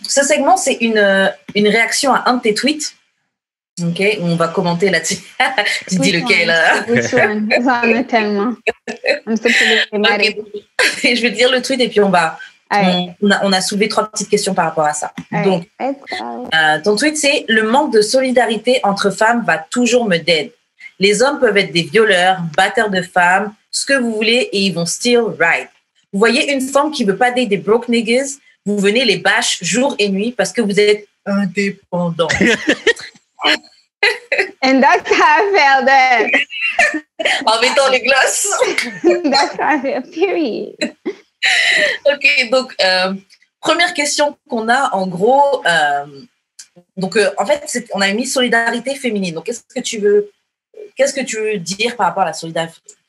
Ce segment, c'est une réaction à un de tes tweets. OK, on va commenter là-dessus. Tu dis lequel? Which one? J'en ai tellement. I'm so okay. Je vais te dire le tweet et puis on a soulevé 3 petites questions par rapport à ça. Donc, ton tweet, c'est « Le manque de solidarité entre femmes va toujours me dead. Les hommes peuvent être des violeurs, batteurs de femmes, ce que vous voulez et ils vont still ride. Vous voyez une femme qui veut pas date des broke niggas, vous venez les bash jour et nuit parce que vous êtes indépendants. » And that's how I felt that. En mettant les glosses. That's how I felt, period. OK, donc, première question qu'on a, en gros, en fait, on a mis solidarité féminine. Donc, qu'est-ce que tu veux dire par rapport à la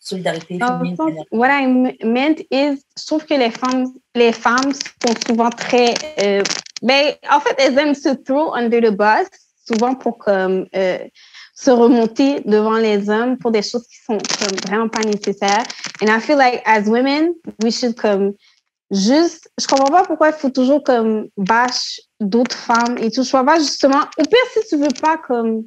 solidarité féminine? What I meant is, je trouve que les femmes sont souvent très... en fait, elles aiment se throw under the bus, souvent pour se remonter devant les hommes pour des choses qui sont comme vraiment pas nécessaires. And I feel like as women, we should je comprends pas pourquoi il faut toujours comme bash d'autres femmes et tout. Je vois pas justement, au pire, si tu veux pas comme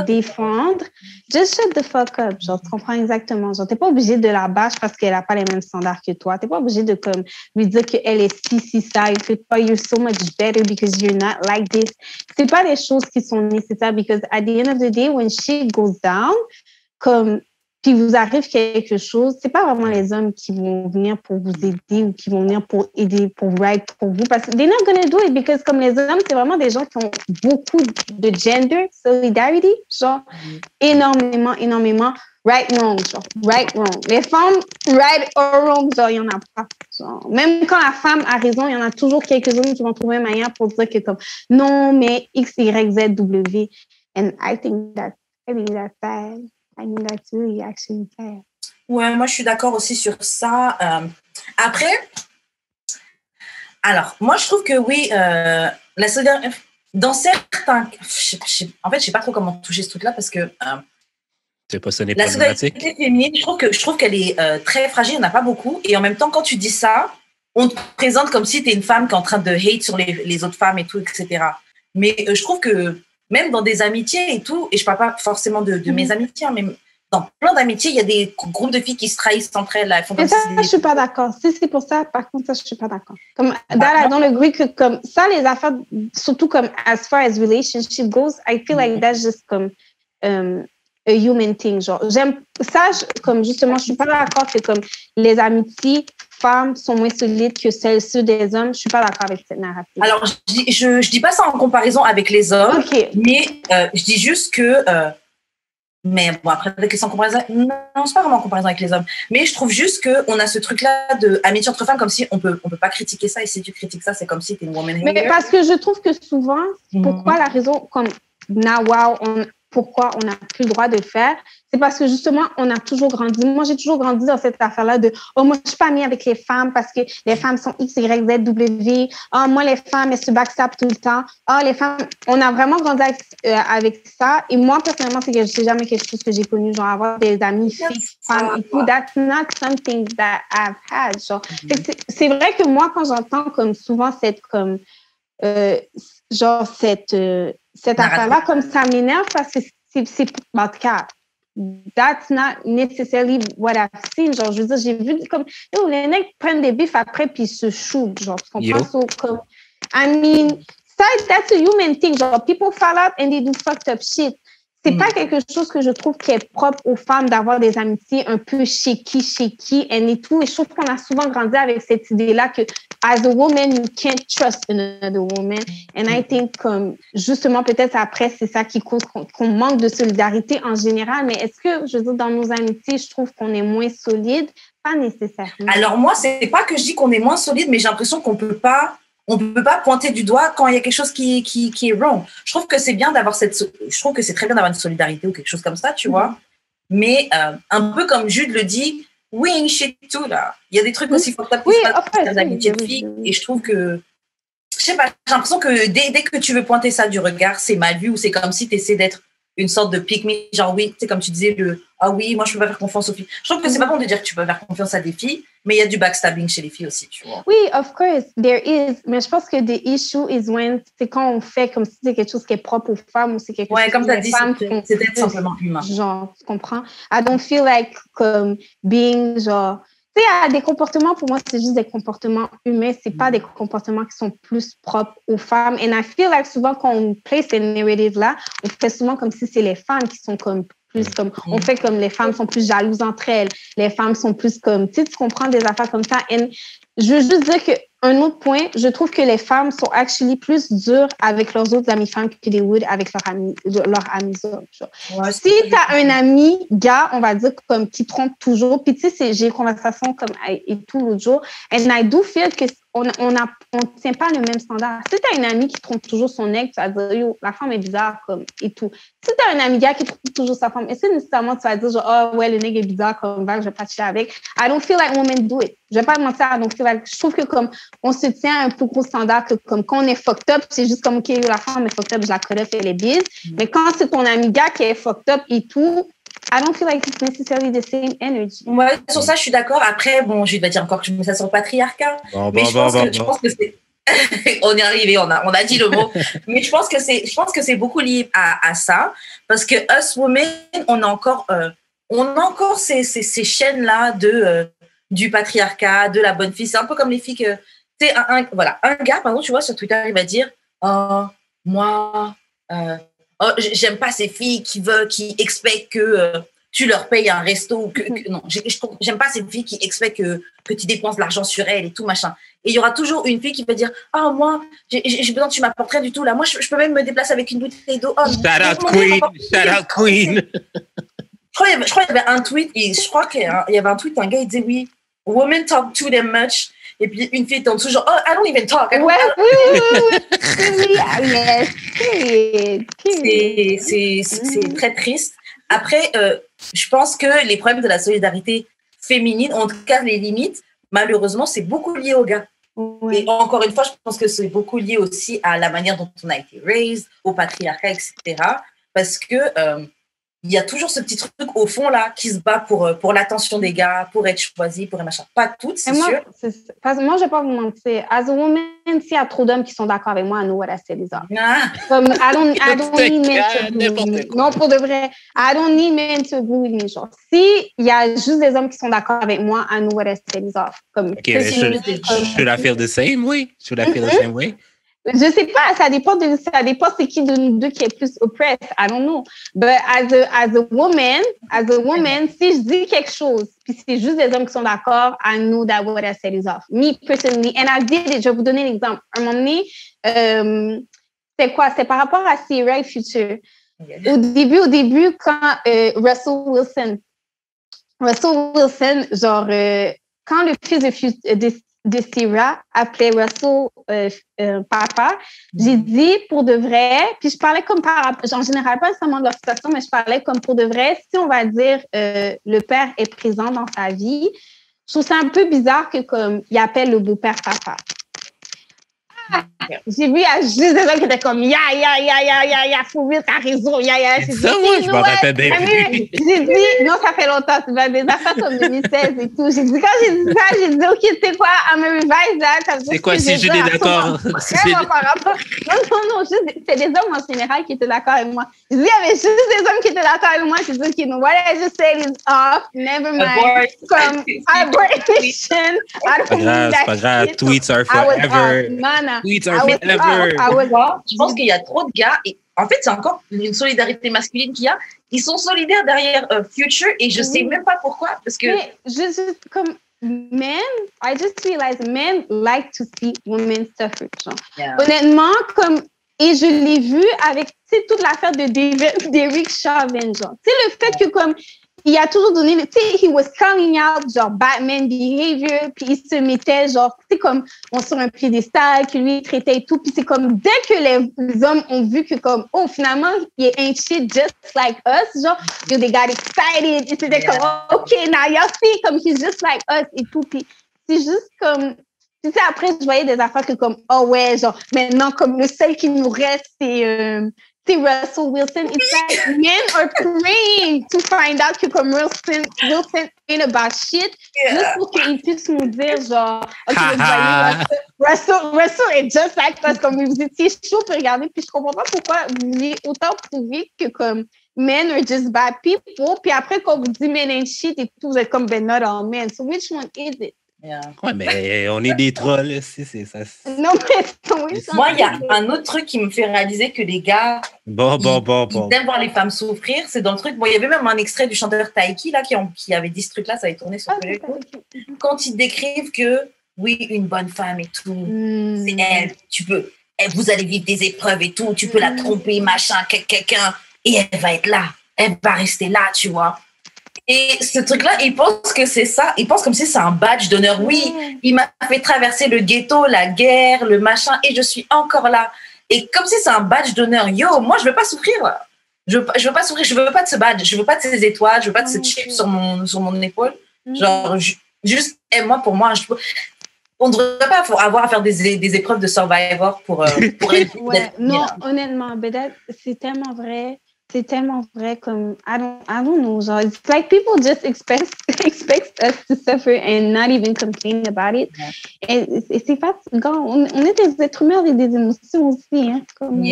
défendre, just shut the fuck up. Genre, tu comprends exactement. Genre, t'es pas obligé de la bâche parce qu'elle a pas les mêmes standards que toi. T'es pas obligé de comme lui dire qu'elle est si, ça. Il fait pas, you're so much better because you're not like this. C'est pas des choses qui sont nécessaires because at the end of the day, when shit goes down, comme puis vous arrive quelque chose, c'est pas vraiment les hommes qui vont venir pour vous aider ou qui vont venir pour aider, pour ride pour vous, parce que they're not gonna do it because comme les hommes, c'est vraiment des gens qui ont beaucoup de gender solidarity, genre énormément, right, wrong, genre right, wrong. Les femmes, right or wrong, genre il y en a pas. Genre, même quand la femme a raison, il y en a toujours quelques-unes qui vont trouver une manière pour dire que comme non, mais X, Y, Z, W. And I think that's bad. I mean, that's really actually fair. Ouais, moi, je suis d'accord aussi sur ça. Après, alors, moi, je trouve que oui, la solidarité, dans certains... en fait, je sais pas trop comment toucher ce truc-là parce que... c'est pas sonné la solidarité féminine, je trouve qu'elle est très fragile, il n'y en a pas beaucoup. Et en même temps, quand tu dis ça, on te présente comme si tu es une femme qui est en train de hate sur les autres femmes et tout, etc. Mais je trouve que même dans des amitiés et tout, et je parle pas forcément de mes amitiés, mais dans plein d'amitiés, il y a des groupes de filles qui se trahissent entre elles. Mais ça, je suis pas d'accord. Si c'est pour ça, par contre, ça, je suis pas d'accord. Comme dans le groupe, que comme ça, les affaires, surtout comme as far as relationship goes, I feel like that's just comme a human thing. Genre, j'aime ça, comme justement, je suis pas d'accord que comme les amitiés femmes sont moins solides que ceux des hommes. Je suis pas d'accord avec cette narrative. Alors, je dis pas ça en comparaison avec les hommes, mais je dis juste que... mais bon, après, la question en comparaison... Non, c'est pas vraiment en comparaison avec les hommes. Mais je trouve juste qu'on a ce truc-là d'amitié entre femmes, comme si on peut pas critiquer ça. Et si tu critiques ça, c'est comme si t'es une woman hater. Mais parce que je trouve que souvent, pourquoi la raison, comme pourquoi on n'a plus le droit de le faire, c'est parce que justement, on a toujours grandi. Moi, j'ai toujours grandi dans cette affaire-là de « Oh, moi, je suis pas amie avec les femmes parce que les femmes sont X, Y, Z, W. Oh, moi, les femmes, elles se backstab tout le temps. Oh, les femmes... » On a vraiment grandi avec ça. Et moi, personnellement, c'est jamais quelque chose que j'ai connu, genre avoir des amis filles, femmes et tout. That's not something that I've had. Genre. C'est vrai que moi, quand j'entends comme souvent cette affaire-là, comme ça m'énerve parce que c'est en tout cas, that's not necessarily what I've seen. Genre, je veux dire, j'ai vu comme, les mecs prennent des bifs après puis ils se shootent. Genre, tu comprends? So, comme, I mean, that's a human thing. Genre, people fall out and they do fucked up shit. C'est pas quelque chose que je trouve qui est propre aux femmes d'avoir des amitiés un peu shaky, et tout. Et je trouve qu'on a souvent grandi avec cette idée-là que, as a woman, you can't trust another woman. And I think, justement, peut-être après, c'est ça qui cause qu'on manque de solidarité en général. Mais est-ce que, je veux dire, dans nos amitiés, je trouve qu'on est moins solide? Pas nécessairement. Alors, moi, c'est pas que je dis qu'on est moins solide, mais j'ai l'impression qu'on peut pas pointer du doigt quand il y a quelque chose qui est wrong. Je trouve que c'est bien d'avoir je trouve que c'est très bien d'avoir une solidarité ou quelque chose comme ça, tu vois. Mais un peu comme Jude le dit, we ain't shit too, là. Il y a des trucs aussi pour les amitiés de filles. Et je trouve que, je sais pas, j'ai l'impression que dès que tu veux pointer ça du regard, c'est mal vu ou c'est comme si tu essaies d'être une sorte de pick me, genre oui, tu sais, comme tu disais, ah oui, moi je peux pas faire confiance aux filles. Je trouve que c'est pas bon de dire que tu peux faire confiance à des filles, mais il y a du backstabbing chez les filles aussi, tu vois. Oui, of course, there is. Mais je pense que the issue is when c'est quand on fait comme si c'est quelque chose qui est propre aux femmes ou c'est quelque chose comme tu as dit, c'est d'être simplement humain. Genre, tu comprends? I don't feel like comme being genre. Tu sais, il y a des comportements, pour moi, c'est juste des comportements humains. C'est pas des comportements qui sont plus propres aux femmes. And I feel like souvent, quand on place ces narratives-là, on fait souvent comme si c'est les femmes qui sont comme plus comme... On fait comme les femmes sont plus jalouses entre elles. Les femmes sont plus comme... Tu sais, tu comprends des affaires comme ça. And je veux juste dire qu'un autre point, je trouve que les femmes sont actually plus dures avec leurs autres amies femmes que des would avec leurs amis hommes. Ouais, si tu as un ami gars, on va dire, comme qui trompe toujours, puis tu sais, j'ai une conversation comme et tout l'autre jour, and I do feel que on tient pas le même standard. Si tu as une amie qui trompe toujours son ex, tu vas dire, yo, la femme est bizarre, comme, et tout. Si tu as un ami gars qui trompe toujours sa femme, est-ce que nécessairement tu vas dire, genre, oh, ouais, le nègre est bizarre, comme, je vais pas chiller avec. I don't feel like women do it. Je vais pas mentir, I don't feel like, je trouve que, comme, on se tient à un plus gros standard que, comme, quand on est fucked up, c'est juste comme, OK, yo, la femme est fucked up, je la connais, fait les bises. Mais quand c'est ton ami gars qui est fucked up et tout, I don't feel like it's necessarily the same energy. Ouais, sur ça, je suis d'accord. Après, bon, je vais dire encore que je mets ça sur le patriarcat. Mais je pense que c'est... on est arrivé, on a dit le mot. Mais je pense que c'est beaucoup lié à ça. Parce que us women, on a encore ces chaînes-là du patriarcat, de la bonne fille. C'est un peu comme les filles que... Tu sais, un gars, par exemple, tu vois, sur Twitter, il va dire « Oh, moi... Oh, j'aime pas ces filles qui expectent que tu leur payes un resto. Non, j'aime pas ces filles qui expectent que tu dépenses de l'argent sur elles et tout, machin. » Et il y aura toujours une fille qui va dire « Ah, moi, j'ai besoin que tu m'apportes rien du tout. Là. Moi, je peux même me déplacer avec une bouteille d'eau. Oh, shout out queen. Je crois qu'il y avait un tweet, un gars, il disait « Oui, women talk too damn much. » Et puis, une fille tombe toujours, « Oh, I don't even talk. » C'est très triste. Après, je pense que les problèmes de la solidarité féminine, en tout cas les limites, malheureusement, c'est beaucoup lié aux gars. Ouais. Et encore une fois, je pense que c'est beaucoup lié aussi à la manière dont on a été raised, au patriarcat, etc. Parce que il y a toujours ce petit truc au fond là qui se bat pour l'attention des gars, pour être choisi, pour être machin. Pas toutes, c'est sûr. Moi, je vais pas vous mentir. As a woman, s'il y a trop d'hommes qui sont d'accord avec moi, I know what I said is off. Comme, I don't need men to agree with me. Non, pour de vrai, I don't need men to agree with me. Genre, si il y a juste des hommes qui sont d'accord avec moi, I know what I said is off. Comme, should I feel the same way? Should I feel the same way? Je sais pas, ça dépend c'est qui de nous deux qui est plus oppressed. I don't know. But as a woman, si je dis quelque chose, puis c'est juste des hommes qui sont d'accord, I know that what I said is off. Me personally, and I did it. Je vais vous donner l'exemple. Un moment donné, c'est quoi? C'est par rapport à Sierra et Future. Yeah. Au début, quand Russell Wilson, genre, quand le fils de Sierra appelait Russell papa, j'ai dit pour de vrai, puis je parlais comme en général pas nécessairement de leur situation, mais je parlais comme pour de vrai, si on va dire le père est présent dans sa vie, je trouve ça un peu bizarre que comme il appelle le beau-père papa. J'ai vu, il y a juste des gens qui étaient comme faut vite, t'as raison, Ça, moi, je m'en rappelle bien. J'ai dit, non, ça fait longtemps, c'est pas des affaires comme 2016 et tout. J'ai dit, quand j'ai dit ça, j'ai dit, OK, c'est quoi, I'm a revise that. C'est quoi, si Julie est d'accord? Non, juste, c'est des hommes en général qui étaient d'accord avec moi. J'ai dit, il y avait juste des hommes qui étaient d'accord avec moi. J'ai dit, OK, no, what I just said is off, never mind. Comme, abortion. C'est pas grave, tweets are forever. Tweets are forever. Je pense qu'il y a trop de gars, et en fait, c'est encore une solidarité masculine qu'il y a. Ils sont solidaires derrière Future, et je sais même pas pourquoi, parce que... Mais comme men, I just realized men like to see women suffer. Yeah. Honnêtement, comme... Et je l'ai vu avec, tu sais, toute l'affaire de Derek Chauvin, genre. Tu sais, le fait que, comme, il a toujours donné, tu sais, he was calling out, genre, Batman behavior, puis il se mettait, genre, tu sais, comme, on sur un piédestal, que lui, il traitait et tout, puis c'est comme, dès que les hommes ont vu que, comme, oh, finalement, il ain't shit just like us, genre, they got excited, et c'était comme, oh, OK, now y'all see, comme, he's just like us, et tout, puis c'est juste comme... Tu sais, après, je voyais des affaires que comme, oh ouais, genre, maintenant, comme le seul qui nous reste, c'est Russell Wilson. It's like men are praying to find out que comme Wilson ain't about shit, juste pour qu'il puisse nous dire genre, ok, Russell est just like us, comme vous étiez chaud pour regarder, puis je comprends pas pourquoi vous vouliez autant prouver que comme men are just bad people, puis après quand vous dites men ain't shit et tout, vous êtes comme ben not all men. So which one is it? Yeah. Ouais, mais on est des trolls, c'est ça. Non, mais moi, il y a un autre truc qui me fait réaliser que les gars ils aiment voir les femmes souffrir. C'est dans le truc. Bon, il y avait même un extrait du chanteur Taiki là qui avait dit ce truc-là, ça avait tourné sur télé. Quand ils décrivent que oui, une bonne femme et tout, c'est elle. Vous allez vivre des épreuves et tout. Tu peux la tromper, machin, quelqu'un, et elle va être là. Elle va rester là, tu vois. Et ce truc-là, il pense que c'est ça. Il pense comme si c'est un badge d'honneur. Oui, il m'a fait traverser le ghetto, la guerre, le machin, et je suis encore là. Et comme si c'est un badge d'honneur. Yo, moi, je veux pas souffrir. Je veux pas souffrir. Je veux pas de ce badge. Je veux pas de ces étoiles. Je veux pas de ce chip sur mon épaule. Genre, juste aime-moi pour moi. On ne devrait pas avoir à faire des épreuves de Survivor pour être. Non, honnêtement, c'est tellement vrai. C'est tellement vrai comme I don't know, genre it's like people just expect us to suffer and not even complain about it. Et c'est fatigant. On est des êtres humains avec des émotions aussi, hein. Comme,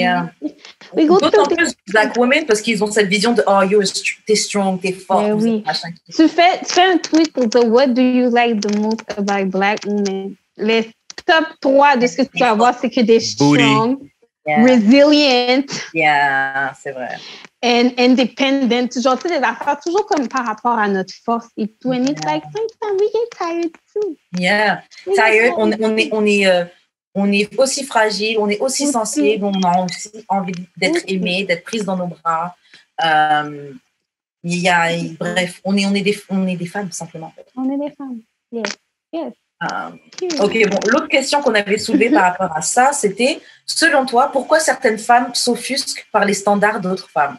d'autant plus Black women parce qu'ils ont cette vision de t'es strong, t'es fort. Oui. Tu fais un tweet pour dire what do you like the most about Black women. Les top 3 de ce que tu vas voir, c'est que des strong. Resilient. Yeah, c'est vrai. And independent. Genre, tu sais, des affaires toujours comme par rapport à notre force et tout. And it's like, sometimes we get tired too. Yeah. Tired. On est aussi fragile, on est aussi sensible, on a aussi envie d'être aimé, d'être prise dans nos bras. Bref, on est des femmes, simplement. En fait. On est des femmes. Yes. Ok, bon, l'autre question qu'on avait soulevée par rapport à ça, c'était, selon toi, pourquoi certaines femmes s'offusquent par les standards d'autres femmes?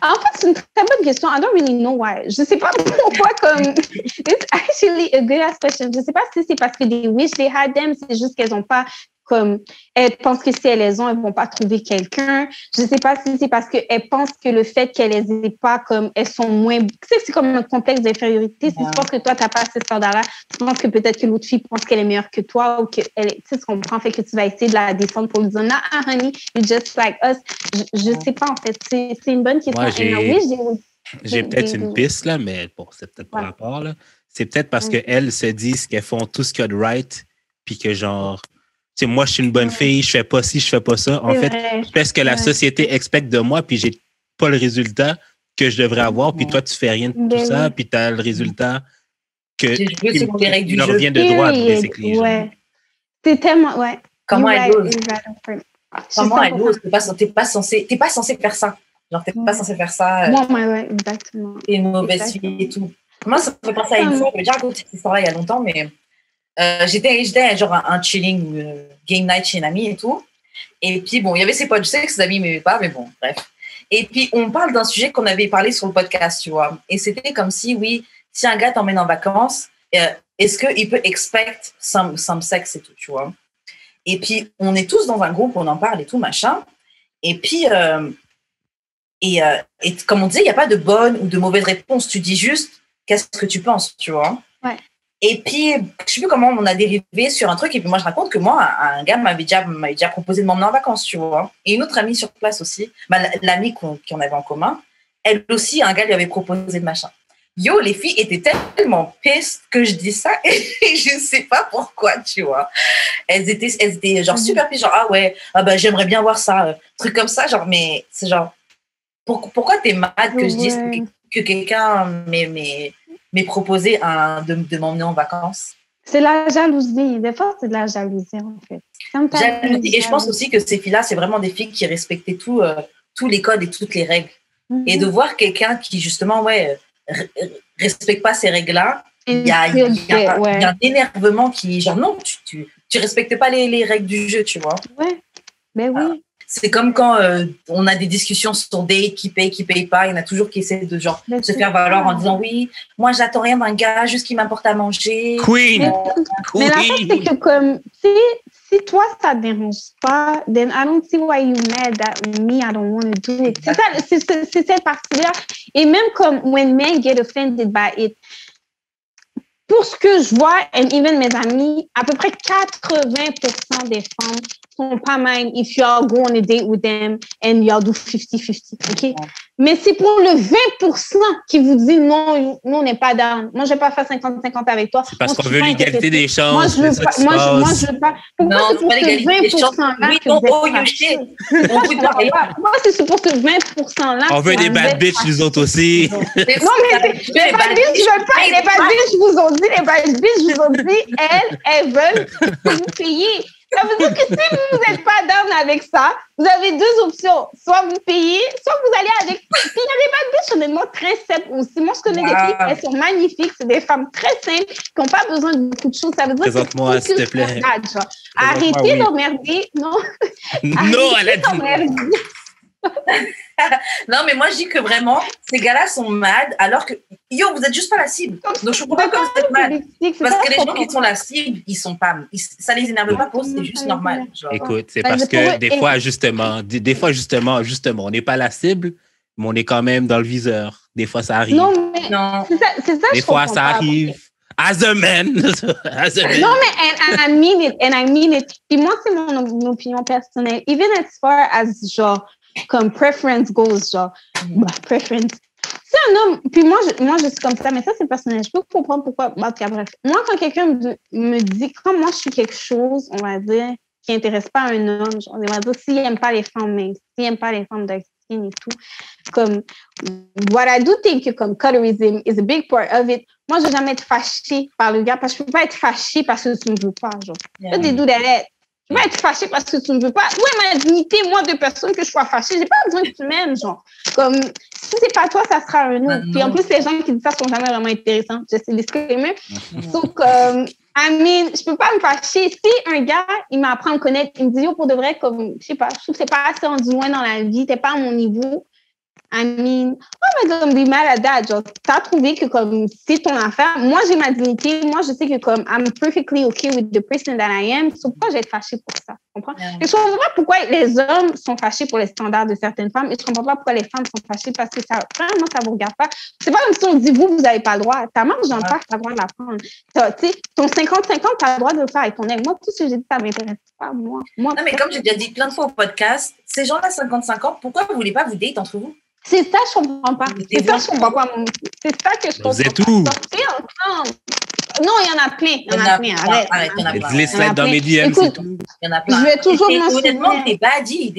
En fait, c'est une très bonne question. I don't really know why. Je sais pas pourquoi comme... It's actually a good ass question. Je sais pas si c'est parce que they wish they had them, c'est juste qu'elles ont pas comme... Elles pensent que si elles les ont, elles vont pas trouver quelqu'un. Je sais pas si c'est parce qu'elles pensent que le fait qu'elles les aient pas, comme elles sont moins... Tu sais, c'est comme un complexe d'infériorité. Si tu penses que toi, t'as pas ce standard-là, tu penses que peut-être que l'autre fille pense qu'elle est meilleure que toi ou qu'elle est... Tu sais, ce qu'on comprend, fait que tu vas essayer de la descendre pour lui dire « Nah, honey, you're just like us. » Je sais pas, en fait. C'est une bonne question. Moi, j'ai peut-être une piste, là, mais bon, c'est peut-être pas rapport, là. C'est peut-être parce qu'elles se disent qu'elles font tout ce qu'il y a de right, puis que genre... Tu sais, moi, je suis une bonne fille, je fais pas ci, je fais pas ça. En fait, je fais ce que la société expecte de moi, puis j'ai pas le résultat que je devrais avoir, puis toi, tu fais rien de tout ça, puis tu as le résultat que il leur vient de droit, basically. Ouais. C'est tellement, Comment elle ose? Comment elle ose? T'es pas censé faire ça. Genre, t'es pas censé faire ça. Ouais, exactement. T'es une mauvaise fille et tout. Moi, ça me fait penser à une fois, j'ai déjà raconté cette histoire-là il y a longtemps, mais j'étais genre un chilling game night chez une amie et tout. Et puis, bon, il y avait ses potes, je sais que ses amis ne m'aimaient pas, mais bon, bref. Et puis, on parle d'un sujet qu'on avait parlé sur le podcast, tu vois. Et c'était comme si, si un gars t'emmène en vacances, est-ce qu'il peut expect some sex et tout, tu vois. Et puis, on est tous dans un groupe, on en parle et tout, machin. Et puis, et comme on disait, il n'y a pas de bonne ou de mauvaise réponse. Tu dis juste, qu'est-ce que tu penses, tu vois. Ouais. Et puis, je ne sais plus comment on a dérivé sur un truc. Et puis, moi, je raconte que moi, un gars m'avait déjà proposé de m'emmener en vacances, tu vois. Et une autre amie sur place aussi, l'amie qu'on avait en commun, elle aussi, un gars lui avait proposé de machin. Yo, les filles étaient tellement pistes que je dis ça et je ne sais pas pourquoi, tu vois. Elles étaient genre super pistes, genre, j'aimerais bien voir ça. Truc comme ça, genre, mais c'est genre, pourquoi t'es mad que je dise que quelqu'un m'ait proposé de m'emmener en vacances? C'est la jalousie. Des fois, c'est de la jalousie, en fait. Jalousie. Et je pense aussi que ces filles-là, c'est vraiment des filles qui respectaient tous les codes et toutes les règles. Et de voir quelqu'un qui, justement, respecte pas ces règles-là, il y a un énervement qui, genre, non, tu respectes pas les règles du jeu, tu vois. Ouais, ben oui. C'est comme quand on a des discussions sur date, qui paye pas. Il y en a toujours qui essaient de genre se faire valoir en disant oui, moi j'attends rien d'un gars, juste qu'il m'apporte à manger. Queen. Mais la chose c'est que comme si si toi, ça ne dérange pas, then I don't see why you're mad that me, I don't want to do it. C'est cette partie-là. Et même comme when men get offended by it, pour ce que je vois, and even mes amis, à peu près 80% des femmes sont pas mind if y'all go on a date with them and y'all do 50-50, OK? Mais c'est pour le 20% qui vous dit non, nous, on n'est pas down. Moi, je vais pas faire 50-50 avec toi. C'est parce qu'on veut l'égalité des chances. Moi, je veux pas. Moi, je veux pas. Pourquoi c'est pour ce 20%-là que moi, c'est pour ce 20%-là. On veut des bad bitches, nous autres aussi. Non, mais les bad bitches, je veux pas. Les bad bitches vous ont dit, elles veulent que vous payiez. Ça veut dire que si vous n'êtes pas down avec ça, vous avez deux options. Soit vous payez, soit vous allez avec... Puis il y a des bad bitches honnêtement très simples aussi. Moi, je connais des filles, elles sont magnifiques. C'est des femmes très simples qui n'ont pas besoin de beaucoup de choses. Ça veut dire présente-moi, s'il te plaît. Arrêtez d'emmerder. Non. Non, elle a dit. Non, mais moi, je dis que vraiment, ces gars-là sont mad, alors que, vous êtes juste pas la cible. Donc, je comprends pas que vous êtes mad. Parce que les gens qui sont la cible, ils sont pas, ça les énerve pas pour eux, c'est juste normal. Genre. Écoute, c'est parce que des fois, justement, on n'est pas la cible, mais on est quand même dans le viseur. Des fois, ça arrive. Non, mais non. C'est ça, des fois, ça arrive. As a man. Non, mais I mean it. Puis moi, c'est mon opinion personnelle. Even as far as, genre, comme preference goes, genre, preference. C'est un homme, puis moi, je suis comme ça, mais ça, c'est personnel. Je peux comprendre pourquoi, bref. Moi, quand quelqu'un me dit, comme moi, je suis quelque chose, on va dire, qui n'intéresse pas un homme, genre, on va dire, s'il n'aime pas les femmes minces, s'il n'aime pas les femmes dark skin et tout, comme, what I do think, comme, colorism is a big part of it. Moi, je ne vais jamais être fâchée par le gars, parce que je ne peux pas être fâchée parce que tu ne veux pas, genre. Yeah. Des do that. Je vais être fâchée parce que tu ne veux pas. Où est ma dignité, moi, de personne que je sois fâchée? J'ai pas besoin que tu m'aimes, genre. Comme, si c'est pas toi, ça sera un autre. Puis en plus, les gens qui disent ça sont jamais vraiment intéressants. Je sais disclaimer. Donc, je peux pas me fâcher. Si un gars, il m'apprend à me connaître, il me dit, pour de vrai, comme, je sais pas, je trouve que c'est pas assez rendu loin dans la vie, t'es pas à mon niveau. Mais don't be mad at that. Genre, t'as trouvé que comme c'est ton affaire. Moi, j'ai ma dignité. Moi, je sais que comme I'm perfectly okay with the person that I am. So, pourquoi j'ai été fâchée pour ça? Tu comprends? Yeah. Et je comprends pas pourquoi les hommes sont fâchés pour les standards de certaines femmes. Et je comprends pas pourquoi les femmes sont fâchées parce que ça, vraiment, ça vous regarde pas. C'est pas comme si on dit, vous avez pas le droit. Ta marque, j'en parle, t'as le droit de la prendre. Tu sais, ton 50-50, t'as le droit de le faire avec ton ex. Moi, tout ce que j'ai dit, ça m'intéresse pas. Moi, non, mais comme j'ai déjà dit plein de fois au podcast, ces gens-là, 50-50, pourquoi vous voulez pas vous date entre vous? C'est ça, je comprends pas. C'est ça, je comprends pas. C'est ça que je comprends pas. Non, il y en a plein. Il y en a plein. Arrête, il y en a plein. Les slides dans mes DM, c'est tout. Il y en a plein. Je vais toujours mentionner. Honnêtement, des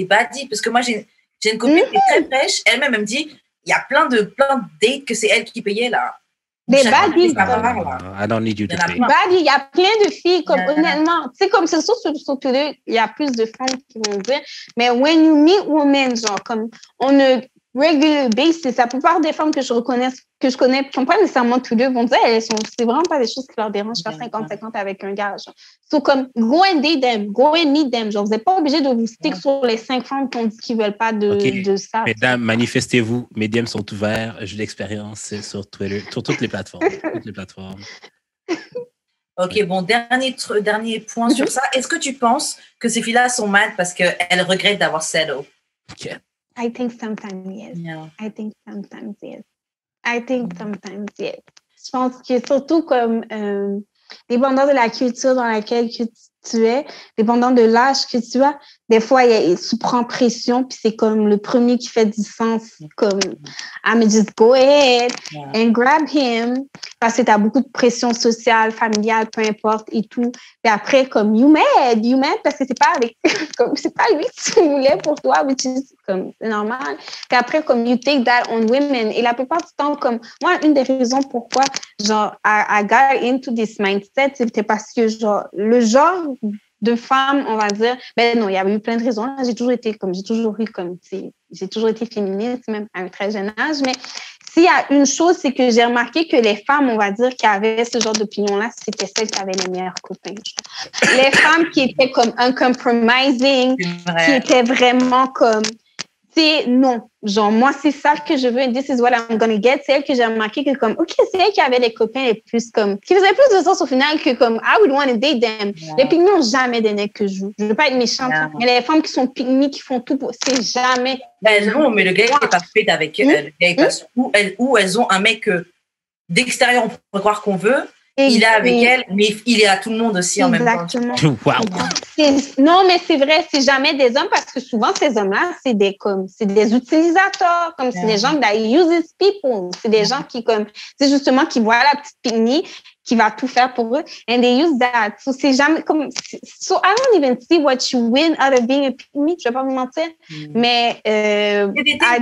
baddies. Parce que moi, j'ai une copine qui est très fraîche. Elle-même, elle me dit, il y a plein de dates que c'est elle qui payait, là. Des baddies. I don't need you to pay. Baddies, il y a plein de filles, comme honnêtement. Tu sais, comme c'est sûr, sur Twitter, il y a plus de femmes qui vont dire, mais when you meet women, genre, comme on ne regular basis, la plupart des femmes que je connais, qui sont pas nécessairement tous deux, vont dire, c'est vraiment pas des choses qui leur dérangent, faire 50-50 avec un gars, genre. So, comme, go and date them, go and meet them, genre, vous n'êtes pas obligé de vous stick sur les 5 femmes qui ont dit qu'ils veulent pas de ça. Mesdames, manifestez-vous, mes DM sont ouverts, j'ai de l'expérience sur Twitter, sur toutes les plateformes. Ok, bon, dernier point sur ça. Est-ce que tu penses que ces filles-là sont mad parce qu'elles regrettent d'avoir settled? Ok. I think sometimes yes. Yeah. I think sometimes yes. Je pense que surtout comme dépendant de la culture dans laquelle tu es, dépendant de l'âge que tu as, des fois, tu prends pression, puis c'est comme le premier qui fait du sens, comme I'm just go ahead and grab him, parce que tu as beaucoup de pression sociale, familiale, peu importe, et tout. Puis après, comme you mad, parce que c'est pas lui que tu voulais pour toi, which is comme c'est normal. Puis après, comme you take that on women. Et la plupart du temps, comme moi, une des raisons pourquoi, genre, I got into this mindset, c'était parce que, genre, le genre de femmes, on va dire, ben non, il y avait eu plein de raisons. J'ai toujours été féministe, même à un très jeune âge, mais s'il y a une chose, c'est que j'ai remarqué que les femmes, on va dire, qui avaient ce genre d'opinion-là, c'était celles qui avaient les meilleurs copains. Les femmes qui étaient comme uncompromising, qui étaient vraiment comme, tu c'est non. Genre, moi, c'est ça que je veux. This is what I'm gonna get. C'est elle que j'ai remarqué que comme, OK, c'est elle qui avait des copains les plus comme, qui faisaient plus de sens au final que comme, I would want to date them. Yeah. Les pygmies n'ont jamais des necks que je joue. Je veux pas être méchante. Yeah. Mais les femmes qui sont pygmies, qui font tout pour, c'est jamais. Ben non, mais le gars, il n'est pas fait avec elle. Le gars, où elles ont un mec d'extérieur, on peut croire qu'on veut. Il est avec elle, mais il est à tout le monde aussi en même temps. Wow. Non, mais c'est vrai, c'est jamais des hommes parce que souvent, ces hommes-là, c'est des utilisateurs, comme c'est des gens that uses people. C'est des gens qui, comme, c'est justement, qui voient la petite pygmie, qui va tout faire pour eux, and they use that. So, c'est jamais comme, so I don't even see what you win out of being a pygmy, je vais pas vous mentir, mais,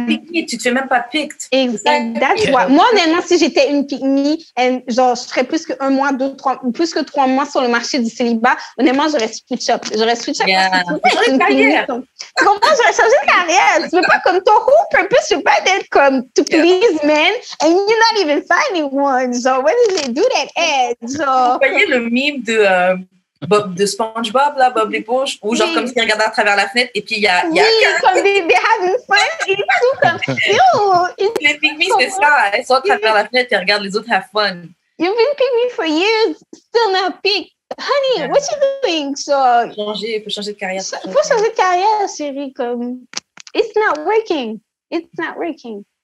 pygmy, tu te fais même pas picked. That's why. Moi, honnêtement, si j'étais une pygmy, genre, je serais plus que 1 mois, 2, 3, plus que 3 mois sur le marché du célibat, honnêtement, j'aurais switch up. Parce que tu peux une carrière. Tu comprends? J'aurais changé de carrière. Tu veux pas comme ton whole purpose, tu veux pas être comme to please men, and you're not even finding one. Genre, when did they do that? Vous voyez le meme de SpongeBob, là, Bob l'éponge, où genre comme s'il regardait à travers la fenêtre et puis il y a comme they having fun et tout comme les pygmies c'est ça, elles sont à travers la fenêtre et regardent les autres have fun. You've been pygmy for years, still not picked. Honey, what you doing? So il faut changer de carrière. Faut changer de carrière, chérie, comme it's not working.